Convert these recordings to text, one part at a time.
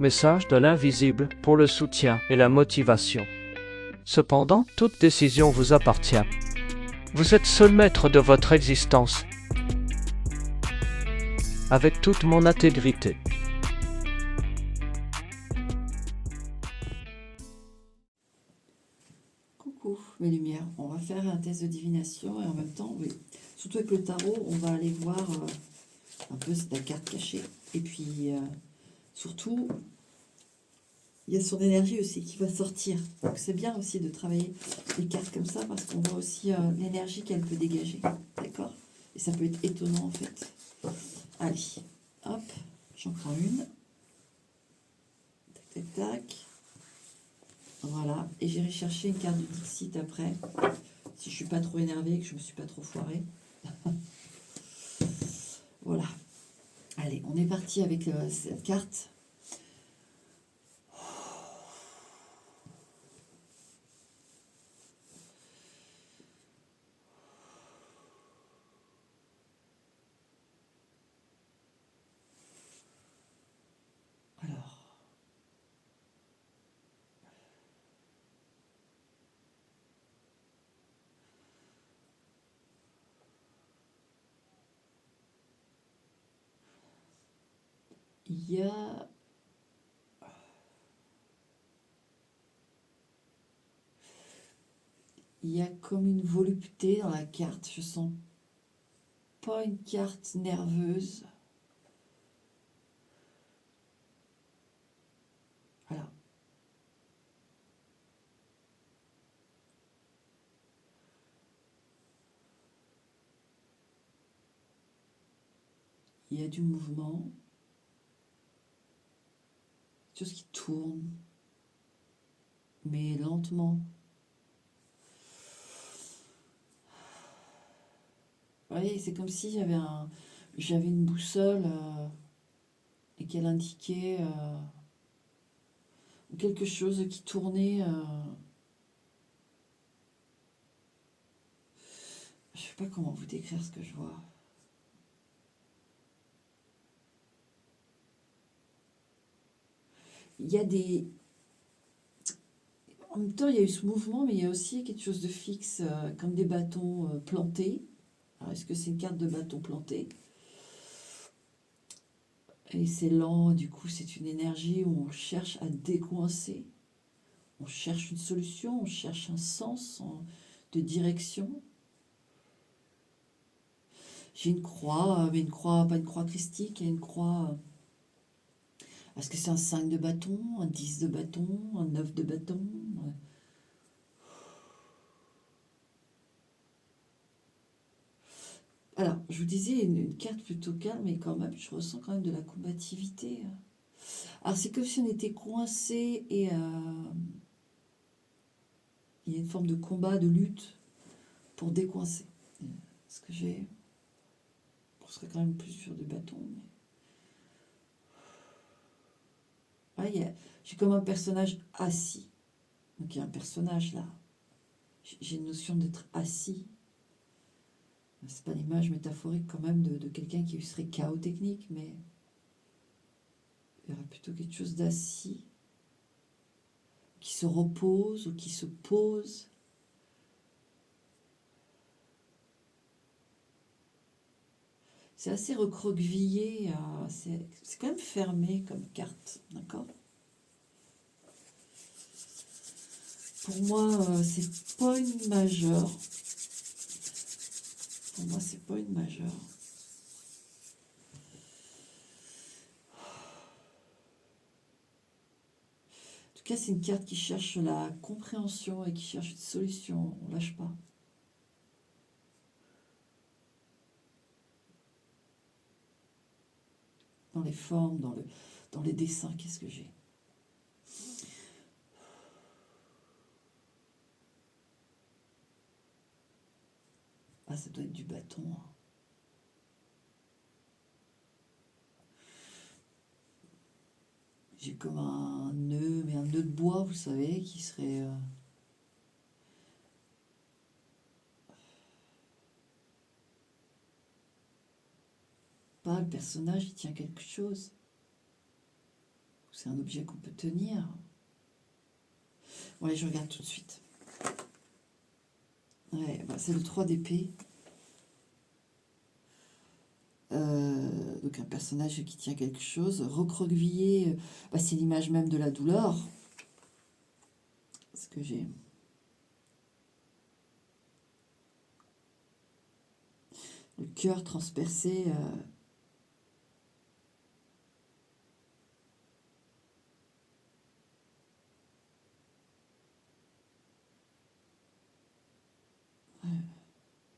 message de l'invisible pour le soutien et la motivation. Cependant, toute décision vous appartient. Vous êtes seul maître de votre existence. Avec toute mon intégrité. Coucou mes lumières, on va faire un test de divination et en même temps, oui, surtout avec le tarot, on va aller voir un peu la carte cachée. Et puis surtout, il y a son énergie aussi qui va sortir. Donc c'est bien aussi de travailler les cartes comme ça parce qu'on voit aussi l'énergie qu'elle peut dégager. D'accord? Et ça peut être étonnant en fait. Allez, hop, j'en prends une. Tac, tac, tac. Voilà, et j'irai chercher une carte de Dixit après, si je suis pas trop énervée, que je me suis pas trop foirée. Voilà. Allez, on est parti avec cette carte. Alors. Il y a comme une volupté dans la carte. Je sens pas une carte nerveuse. Voilà. Il y a du mouvement. Quelque chose qui tourne. Mais lentement. Vous voyez, c'est comme si j'avais une boussole et qu'elle indiquait quelque chose qui tournait. Je sais pas comment vous décrire ce que je vois. Il y a des... En même temps, il y a eu ce mouvement, mais il y a aussi quelque chose de fixe, comme des bâtons plantés. Alors, est-ce que c'est une carte de bâton planté? Et c'est lent, du coup, c'est une énergie où on cherche à décoincer. On cherche une solution, on cherche un sens de direction. J'ai une croix, mais une croix, pas une croix christique, il y a une croix... Est-ce que c'est un 5 de bâton, un 10 de bâton, un 9 de bâton? Alors, je vous disais, une carte plutôt calme, mais quand même, je ressens quand même de la combativité. Alors, c'est comme si on était coincé et il y a une forme de combat, de lutte pour décoincer. Ce que j'ai... On serait quand même plus sur du bâton. Mais... Ouais, j'ai comme un personnage assis. Donc, il y a un personnage là. J'ai une notion d'être assis. C'est pas l'image métaphorique quand même de quelqu'un qui serait chaos technique, mais il y aurait plutôt quelque chose d'assis, qui se repose ou qui se pose. C'est assez recroquevillé, c'est quand même fermé comme carte, d'accord? Pour moi, c'est pas une majeure. Pour moi, c'est pas une majeure. En tout cas, c'est une carte qui cherche la compréhension et qui cherche une solution. On lâche pas. Dans les formes, dans les dessins, qu'est-ce que j'ai? Ah, ça doit être du bâton. J'ai comme un nœud, mais un nœud de bois, vous savez, qui serait... Pas le personnage, il tient quelque chose. Vous C'est un objet qu'on peut tenir. Ouais, je regarde tout de suite. Ouais, bah, c'est le 3 d'épée. Donc un personnage qui tient quelque chose. Recroquevillé, bah, c'est l'image même de la douleur. Ce que j'ai... Le cœur transpercé.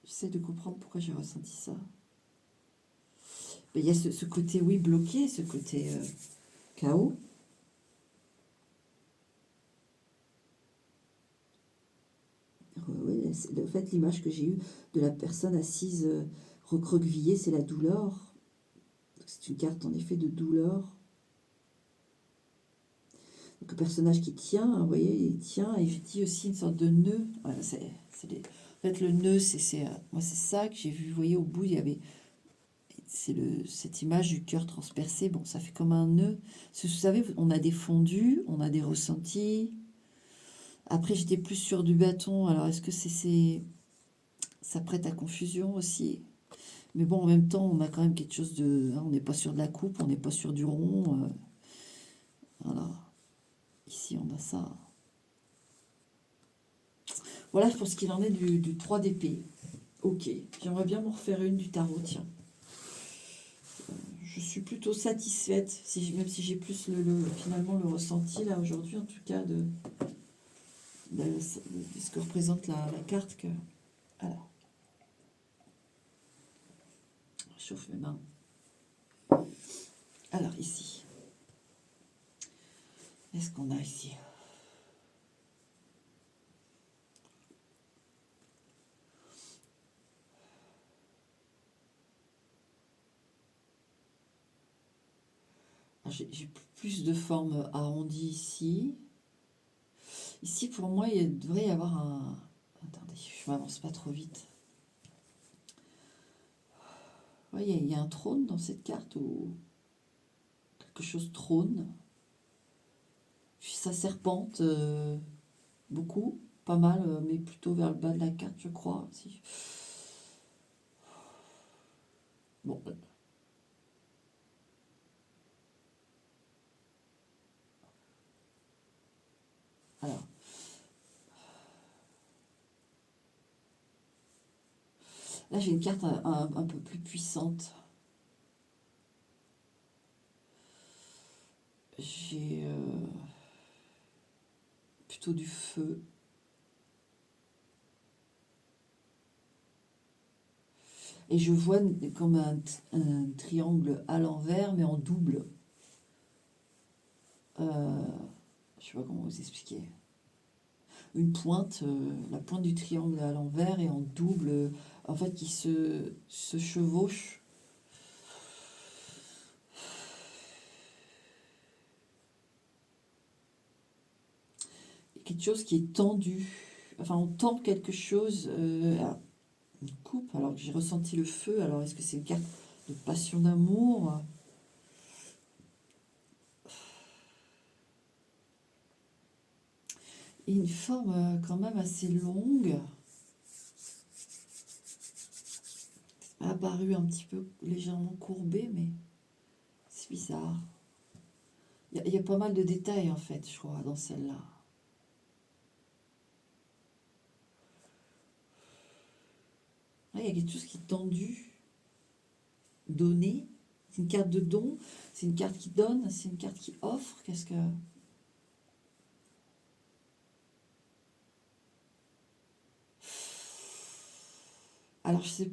J'essaie de comprendre pourquoi j'ai ressenti ça. Mais il y a ce côté, oui, bloqué, ce côté chaos. Oui, en fait, l'image que j'ai eue de la personne assise recroquevillée, c'est la douleur. C'est une carte, en effet, de douleur. Donc, le personnage qui tient, hein, vous voyez, il tient, et je dis aussi une sorte de nœud. Voilà, en fait, le nœud, moi, c'est ça que j'ai vu. Vous voyez, au bout, il y avait... cette image du cœur transpercé. Bon, ça fait comme un nœud. Parce que vous savez, on a des fondus, on a des ressentis. Après, j'étais plus sur du bâton. Alors, est-ce que ça prête à confusion aussi? Mais bon, en même temps, on a quand même quelque chose de... hein, on n'est pas sur de la coupe, on n'est pas sur du rond. Voilà. Ici, on a ça. Voilà pour ce qu'il en est du 3 d'épée. Ok. J'aimerais bien m'en refaire une du tarot, tiens. Je suis plutôt satisfaite, même si j'ai plus finalement le ressenti, là, aujourd'hui, en tout cas, de ce que représente la carte. Alors, je chauffe mes mains. Alors, ici. Qu'est-ce qu'on a ici? J'ai plus de formes arrondies ici. Ici, pour moi, il devrait y avoir un... Attendez, je m'avance pas trop vite. Ouais, il y a un trône dans cette carte, ou quelque chose trône. Puis ça serpente beaucoup, pas mal, mais plutôt vers le bas de la carte, je crois. Si. Bon. Alors. Là, j'ai une carte un peu plus puissante. J'ai plutôt du feu. Et je vois comme un triangle à l'envers, mais en double. Je ne sais pas comment vous expliquer. Une pointe, la pointe du triangle à l'envers et en double, en fait, qui se chevauche. Quelque chose qui est tendu. Enfin, on tend quelque chose. Une coupe, alors que j'ai ressenti le feu. Alors, est-ce que c'est une carte de passion d'amour? Et une forme quand même assez longue. Apparu un petit peu légèrement courbée, mais c'est bizarre. Il y a pas mal de détails, en fait, je crois, dans celle-là. Là, il y a quelque chose qui est tendu, donné. C'est une carte de don, c'est une carte qui donne, c'est une carte qui offre. Qu'est-ce que... Alors, je sais...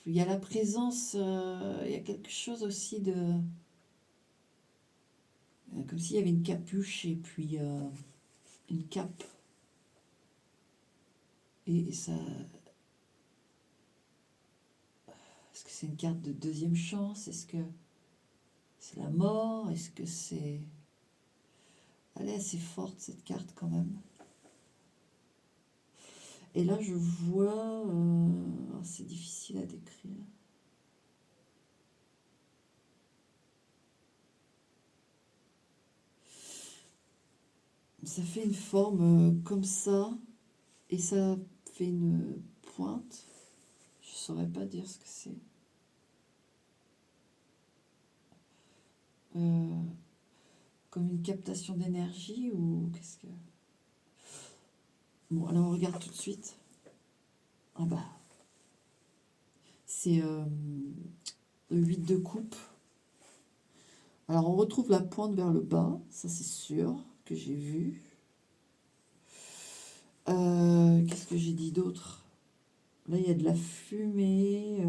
Il y a la présence, il y a quelque chose aussi de... Comme s'il y avait une capuche et puis une cape. Et ça... Est-ce que c'est une carte de deuxième chance? Est-ce que c'est la mort? Est-ce que c'est... Elle est assez forte, cette carte, quand même. Et là, je vois... c'est difficile à décrire. ça fait une forme comme ça, et ça fait une pointe. Je saurais pas dire ce que c'est. Comme une captation d'énergie ou qu'est-ce que... Bon, alors on regarde tout de suite. Ah bah, c'est le 8 de coupe. Alors on retrouve la pointe vers le bas, ça c'est sûr que j'ai vu. Qu'est-ce que j'ai dit d'autre? Là il y a de la fumée,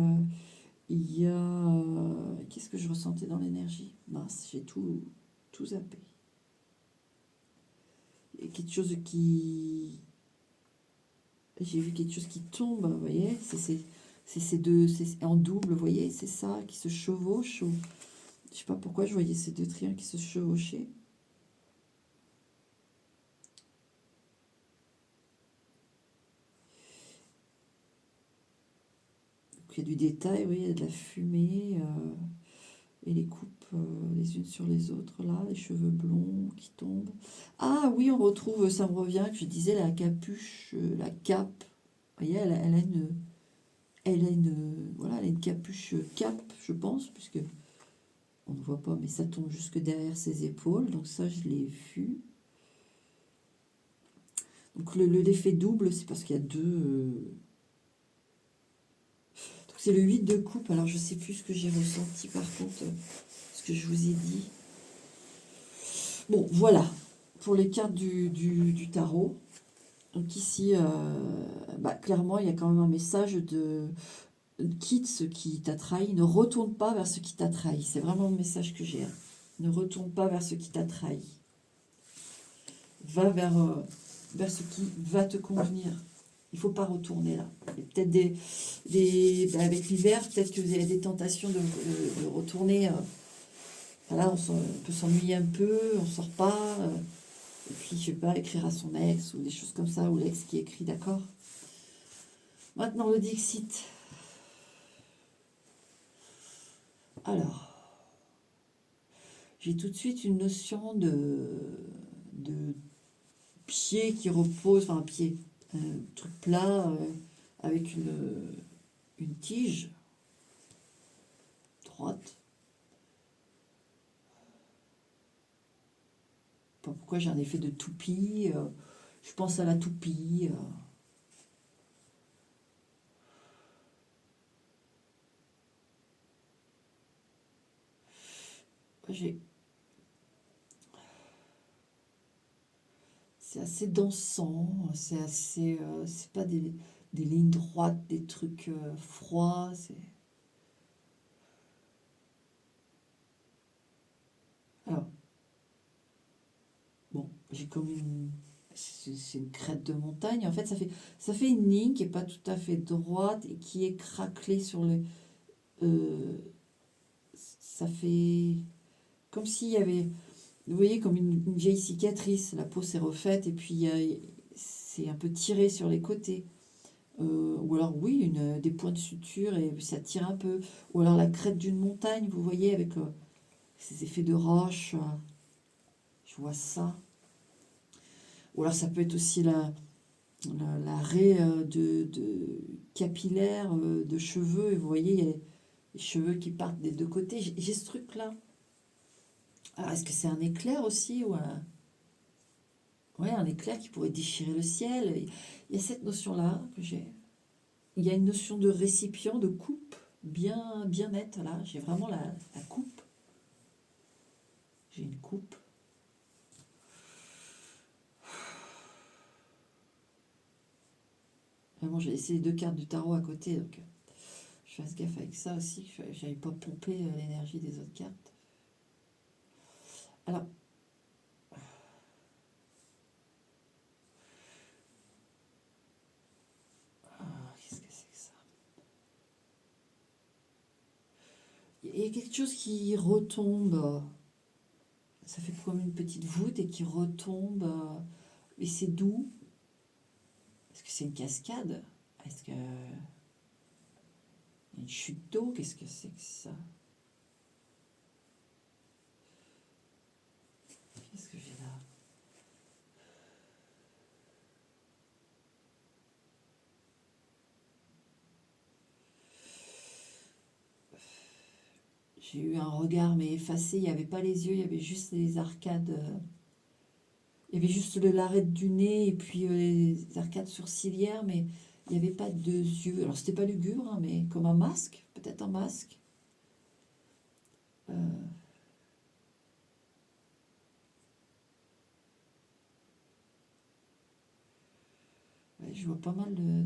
il y a... qu'est-ce que je ressentais dans l'énergie? Mince, j'ai tout zappé. Il y a quelque chose qui... J'ai vu quelque chose qui tombe, vous voyez? C'est ces deux, c'est en double, vous voyez? C'est ça qui se chevauche. Ou... Je sais pas pourquoi je voyais ces deux triangles qui se chevauchaient. Donc, il y a du détail, oui, il y a de la fumée. Et les coupes les unes sur les autres, là, les cheveux blonds qui tombent. Ah oui, on retrouve, ça me revient, que je disais, la capuche, la cape. Vous voyez, voilà, elle a une capuche cape, je pense, puisque on ne voit pas, mais ça tombe jusque derrière ses épaules. Donc ça, je l'ai vu. Donc l'effet double, c'est parce qu'il y a deux... Donc c'est le 8 de coupe. Alors je sais plus ce que j'ai ressenti par contre, ce que je vous ai dit. Bon, voilà, pour les cartes du tarot. Donc ici, clairement, il y a quand même un message de quitte ce qui t'a trahi, ne retourne pas vers ce qui t'a trahi. C'est vraiment le message que j'ai. Hein. Ne retourne pas vers ce qui t'a trahi. Va vers ce qui va te convenir. Il ne faut pas retourner là. Il y a peut-être avec l'hiver, peut-être que vous avez des tentations de retourner. Là, on peut s'ennuyer un peu, on ne sort pas. Et puis, je sais pas, écrire à son ex ou des choses comme ça, ou l'ex qui écrit, d'accord. Maintenant, le Dixit. Alors, j'ai tout de suite une notion de pied qui repose, enfin un pied, un truc plat avec une tige droite. Pas pourquoi j'ai un effet de toupie. Je pense à la toupie. C'est assez dansant, c'est assez, c'est pas des lignes droites, des trucs froids. Alors, bon, j'ai comme c'est une crête de montagne. En fait, ça fait une ligne qui est pas tout à fait droite et qui est craquelée sur le. Ça fait comme s'il y avait, vous voyez, comme une vieille cicatrice. La peau s'est refaite et puis c'est un peu tiré sur les côtés. Ou alors, oui, des points de suture et ça tire un peu. Ou alors la crête d'une montagne, vous voyez, avec ces effets de roche. Je vois ça. Ou alors ça peut être aussi la raie de capillaire de cheveux. Et vous voyez, il y a les cheveux qui partent des deux côtés. J'ai ce truc-là. Alors, est-ce que c'est un éclair aussi ou ouais, un éclair qui pourrait déchirer le ciel? Il y a cette notion-là que j'ai. Il y a une notion de récipient, de coupe, bien nette, là. J'ai vraiment la coupe. J'ai une coupe. Vraiment, j'ai laissé les deux cartes du tarot à côté, donc je fasse gaffe avec ça aussi, que je n'aille pas pomper l'énergie des autres cartes. Alors, qu'est-ce que c'est que ça? Il y a quelque chose qui retombe, ça fait comme une petite voûte et qui retombe, et c'est doux. Est-ce que c'est une cascade? Est-ce que... une chute d'eau? Qu'est-ce que c'est que ça? Qu'est-ce que j'ai là? J'ai eu un regard mais effacé, il n'y avait pas les yeux, il y avait juste les arcades. Il y avait juste l'arête du nez et puis les arcades sourcilières, mais il n'y avait pas deux yeux. Alors c'était pas lugubre, hein, mais comme un masque, peut-être un masque. Euh, ouais, je vois pas mal de...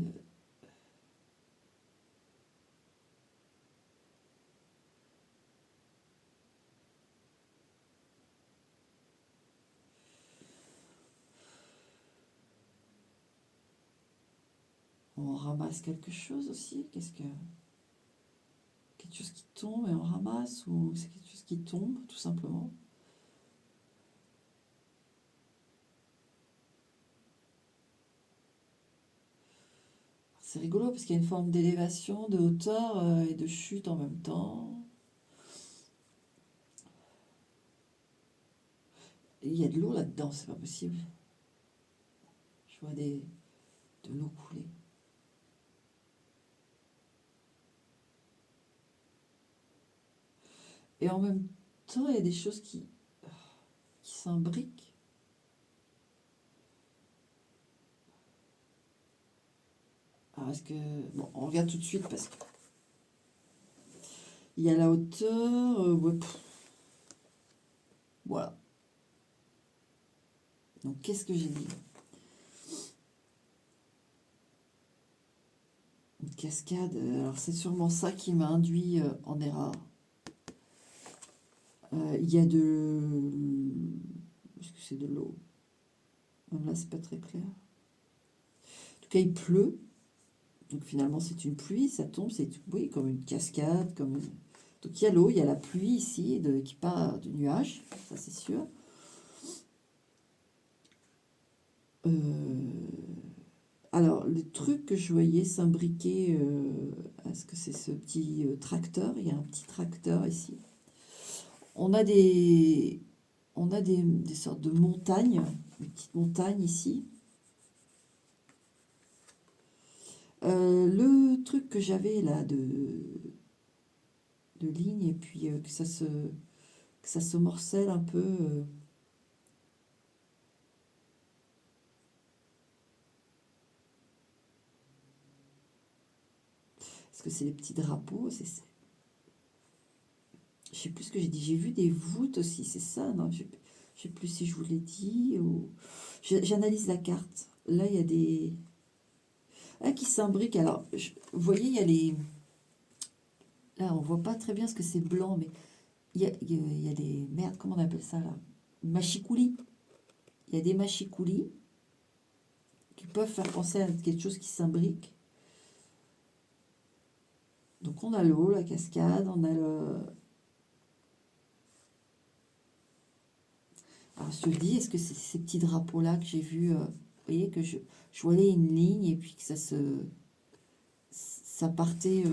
On ramasse quelque chose aussi. Qu'est-ce que... Quelque chose qui tombe et on ramasse, ou c'est quelque chose qui tombe, tout simplement. C'est rigolo parce qu'il y a une forme d'élévation, de hauteur et de chute en même temps. Et il y a de l'eau là-dedans, c'est pas possible. Je vois de l'eau couler. Et en même temps, il y a des choses qui s'imbriquent. Alors, est-ce que... Bon, on regarde tout de suite parce que... Il y a la hauteur... ouais, voilà. Donc, qu'est-ce que j'ai dit? Une cascade. Alors, c'est sûrement ça qui m'a induit en erreur. Il y a de... Est-ce que c'est de l'eau? Même là, c'est pas très clair. En tout cas, il pleut. Donc finalement, c'est une pluie, ça tombe, c'est oui, comme une cascade, comme une... Donc il y a l'eau, il y a la pluie ici qui part du nuage, ça c'est sûr. Alors, le truc que je voyais s'imbriquer, est-ce que c'est ce petit tracteur? Il y a un petit tracteur ici. On a des sortes de montagnes, une petite montagne ici. Le truc que j'avais là de ligne et puis que ça se morcelle un peu. Est-ce que c'est les petits drapeaux? Je sais plus ce que j'ai dit. J'ai vu des voûtes aussi, c'est ça? Non, je sais plus si je vous l'ai dit. J'analyse la carte. Là, il y a des... Ah, qui s'imbriquent. Alors, vous voyez, il y a les... Là, on voit pas très bien ce que c'est blanc, mais il y a des... Merde, comment on appelle ça, là? Machicoulis. Il y a des machicoulis qui peuvent faire penser à quelque chose qui s'imbrique. Donc, on a l'eau, la cascade, on a le... Alors, je te le dis, est-ce que c'est ces petits drapeaux-là que j'ai vus, vous voyez, que je voyais une ligne et puis que ça partait...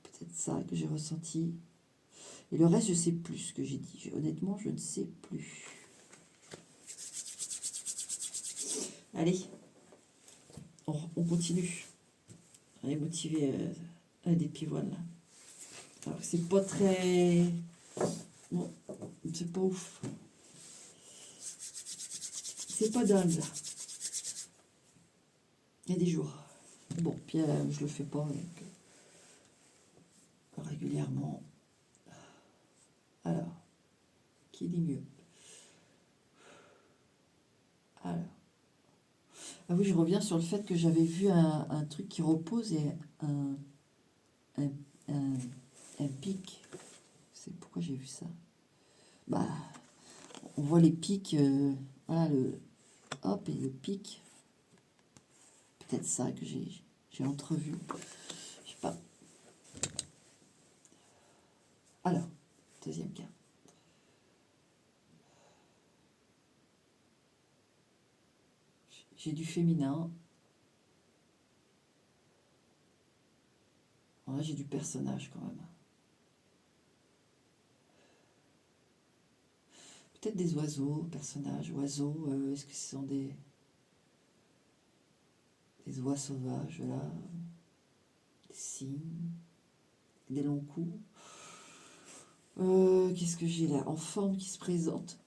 peut-être ça que j'ai ressenti. Et le reste, je sais plus ce que j'ai dit. Honnêtement, je ne sais plus. Allez, on continue. Allez, motiver des pivoines, là. Alors, c'est pas très... Bon, c'est pas ouf. C'est pas dingue, là. Il y a des jours. Bon, puis je le fais pas donc, régulièrement. Alors, qui dit mieux? Alors. Ah oui, je reviens sur le fait que j'avais vu un truc qui repose et un, un, un pic. C'est pourquoi j'ai vu ça. Bah, on voit les pics, voilà, hop, et le pic. Peut-être ça que j'ai entrevu. Je sais pas. Alors, deuxième carte. J'ai du féminin. Là, j'ai du personnage quand même. Peut-être des oiseaux, personnages, oiseaux. Est-ce que ce sont des oies sauvages là? des signes, des longs coups. Qu'est-ce que j'ai là? En forme qui se présente.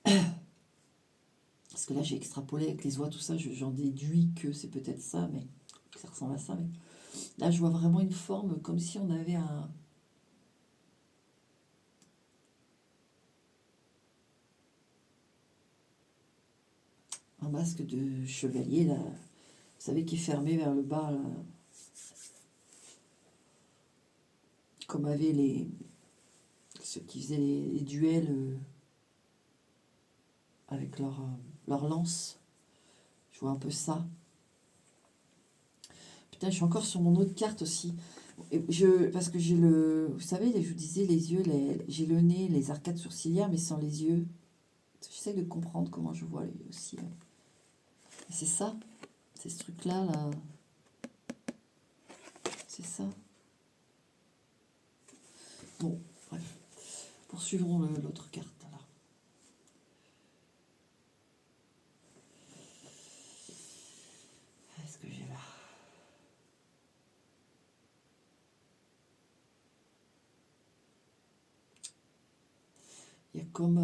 Parce que là, j'ai extrapolé avec les oies, tout ça, j'en déduis que c'est peut-être ça, mais que ça ressemble à ça. Mais là, je vois vraiment une forme comme si on avait un masque de chevalier, là. Vous savez, qui est fermé vers le bas, là. Comme avaient ceux qui faisaient les duels avec leur lance. Je vois un peu ça. Putain, je suis encore sur mon autre carte aussi. Parce que j'ai vous savez, je vous disais, les yeux, j'ai le nez, les arcades sourcilières, mais sans les yeux. J'essaie de comprendre comment je vois aussi. C'est ça, c'est ce truc-là, là. C'est ça. Bon, bref. Poursuivons l'autre carte, là. Qu'est-ce que j'ai là? Il y a comme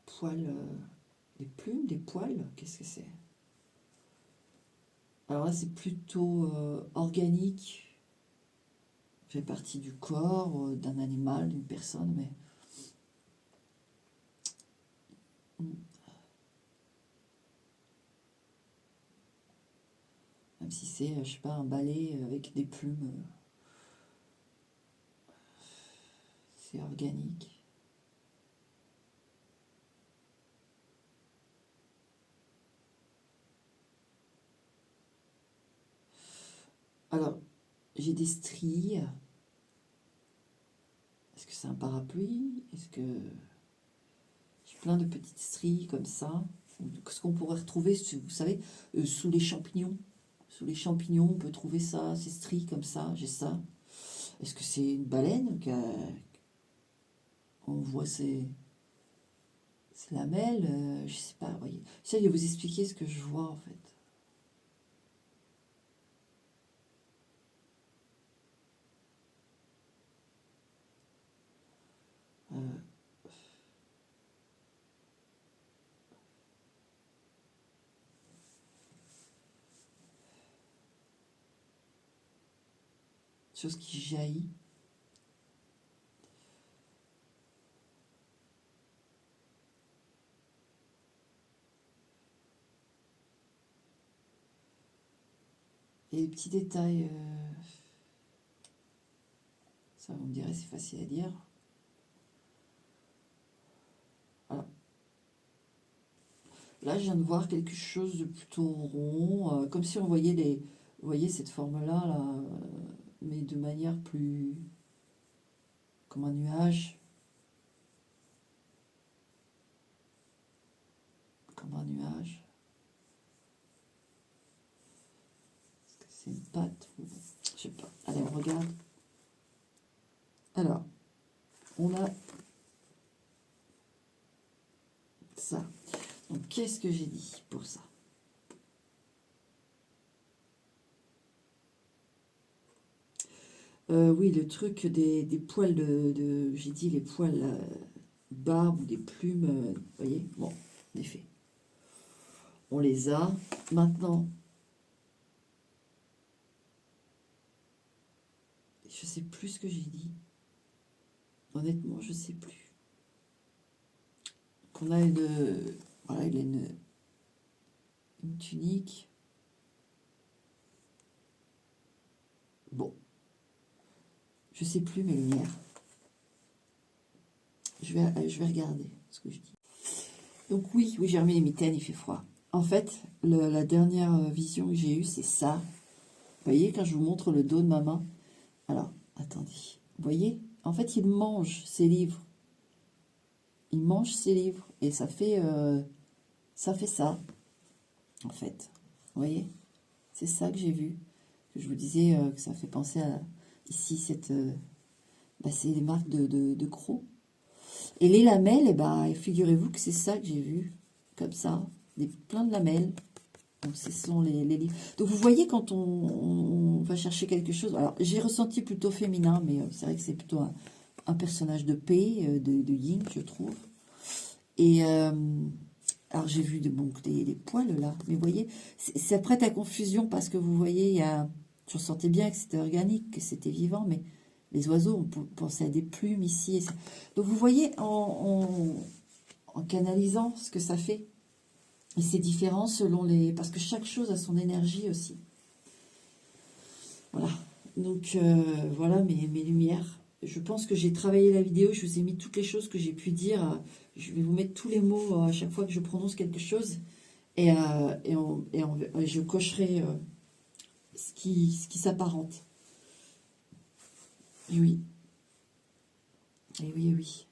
poils, des plumes, des poils. Qu'est-ce que c'est? Alors là, c'est plutôt organique. Fait partie du corps d'un animal, d'une personne, mais même si c'est, je sais pas, un balai avec des plumes, c'est organique. Alors, j'ai des stries. Est-ce que c'est un parapluie? Est-ce que j'ai plein de petites stries comme ça? Ce qu'on pourrait retrouver, vous savez, sous les champignons. Sous les champignons, on peut trouver ça, ces stries comme ça. J'ai ça. Est-ce que c'est une baleine on voit ces lamelles? Je sais pas. Voyez. J'essaie de vous expliquer ce que je vois en fait. Chose qui jaillit. Et les petits détails, ça vous me direz, c'est facile à dire. Voilà. Là, je viens de voir quelque chose de plutôt rond, comme si on voyait vous voyez cette forme-là, là, mais de manière plus comme un nuage. Comme un nuage. Est-ce que c'est une patte ou... Je sais pas. Allez, on regarde. Alors, on a ça. Donc, qu'est-ce que j'ai dit pour ça? Oui, le truc des poils j'ai dit les poils barbe ou des plumes, vous voyez? Bon, en effet. On les a. Maintenant, je sais plus ce que j'ai dit. Honnêtement, je sais plus. Qu'on a voilà, il a une tunique. Bon. Je sais plus mes lumières. Je vais regarder ce que je dis. Donc oui, j'ai remis les mitaines, il fait froid. En fait, la dernière vision que j'ai eue, c'est ça. Vous voyez, quand je vous montre le dos de ma main. Alors, attendez. Vous voyez? En fait, il mange ses livres. Il mange ses livres. Et ça fait ça, en fait. Vous voyez? C'est ça que j'ai vu. Que je vous disais que ça fait penser à, ici, c'est les marques de crocs. Et les lamelles, figurez-vous que c'est ça que j'ai vu. Comme ça. Plein de lamelles. Donc, ce sont les livres. Donc, vous voyez, quand on va chercher quelque chose... Alors, j'ai ressenti plutôt féminin, mais c'est vrai que c'est plutôt un personnage de paix, de yin, je trouve. Et... alors, j'ai vu des poils, là. Mais vous voyez, ça prête à confusion parce que vous voyez, il y a... Je sentais bien que c'était organique, que c'était vivant, mais les oiseaux, on pensait à des plumes ici. Donc, vous voyez, en canalisant ce que ça fait. Et c'est différent selon les... Parce que chaque chose a son énergie aussi. Voilà. Donc, voilà mes lumières. Je pense que j'ai travaillé la vidéo. Je vous ai mis toutes les choses que j'ai pu dire. Je vais vous mettre tous les mots à chaque fois que je prononce quelque chose. Et je cocherai ce qui s'apparente. Et oui. Et oui, et oui.